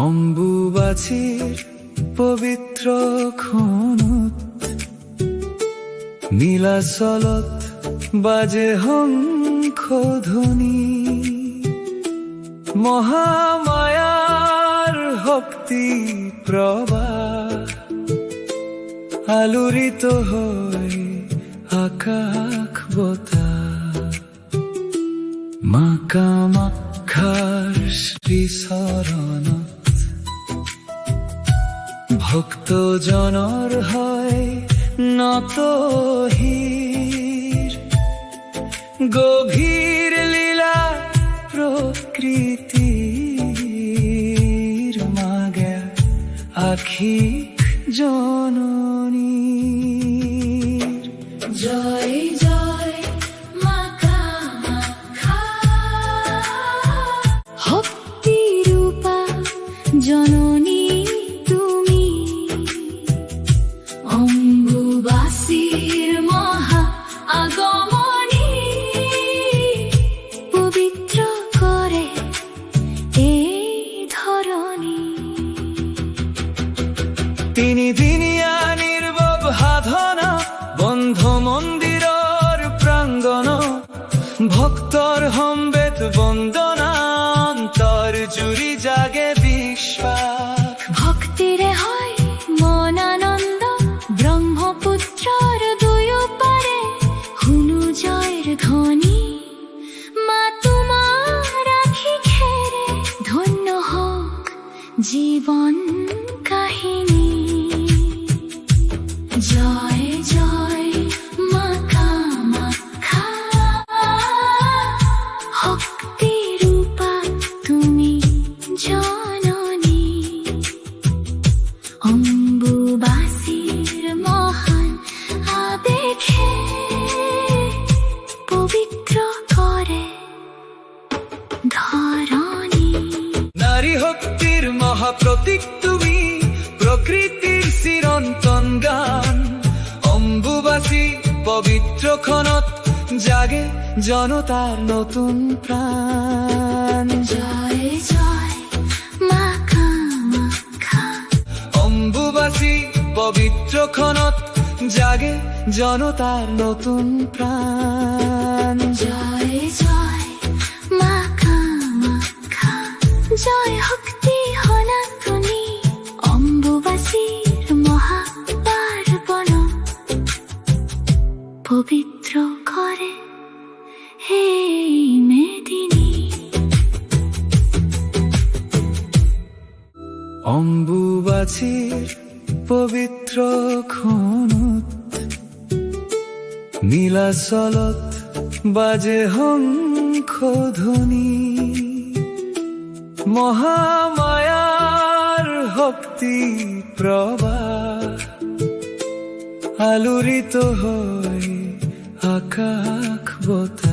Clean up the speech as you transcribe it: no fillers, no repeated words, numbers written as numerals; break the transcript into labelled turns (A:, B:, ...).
A: অম্বুবাচীর পবিত্র ক্ষণত নীলাচলত বাজে শঙ্খধ্বনি। মহামায়ার শক্তি প্রবাহ আলোড়িত হয় আকাশ বতাহ। মা কামাখ্যাৰ শ্ৰীচৰণত ভক্তজনৰ হয় নত শিৰ। গভীৰ লীলা প্ৰকৃতিৰ মাগে আখি জননীৰ।
B: জয় জয় মা কামাখ্যা, শক্তি রূপা জননী তুমি। অম্বুবাসীর মহা আগমনী পবিত্র করে এই ধরণী।
A: তিনিদিনীয়া নির্ভব সাধনা বন্ধ মন্দিৰৰ প্ৰাংগণ। ভক্তৰ সমবেত বন্দনা অন্তৰ জুৰি জাগে বিশ্বাস।
B: ভক্তিরে হয় মন আনন্দ, ব্রহ্মপুত্রর দুয়ো পারে হুনু জয়ের ধ্বনি। মা তোমার আখি খেরে ধন্য হোক জীবন কাহিনী। জয় জয় মা কামাখ্যা, শক্তি রূপা তুমি জননী। অম্বুবাসীর মহান আবেগে পবিত্র করে ধরণী।
A: নারী শক্তিৰ মহাপ্ৰতীক তুমি, প্ৰকৃতিৰ চিৰন্তন গান। অম্বুবাচী পবিত্ৰ ক্ষণত জাগে জনতাৰ নতুন প্ৰাণ।
B: জয় জয় মা কামাখ্যা,
A: অম্বুবাচী পবিত্ৰ ক্ষণত জাগে জনতাৰ নতুন প্ৰাণ।
B: জয় জয় মা কামাখ্যা, জয় শক্তি সনাতনী। অম্বুবাসীর মহা পার্বণ পবিত্র করে হে মেদিনী।
A: অম্বুবাচীর পবিত্র ক্ষণত নীলাচলত বাজে শঙ্খধ্বনি। মহামায়াৰ শক্তি প্ৰবাহ আলোড়িত হয় আকাশ বতাহ।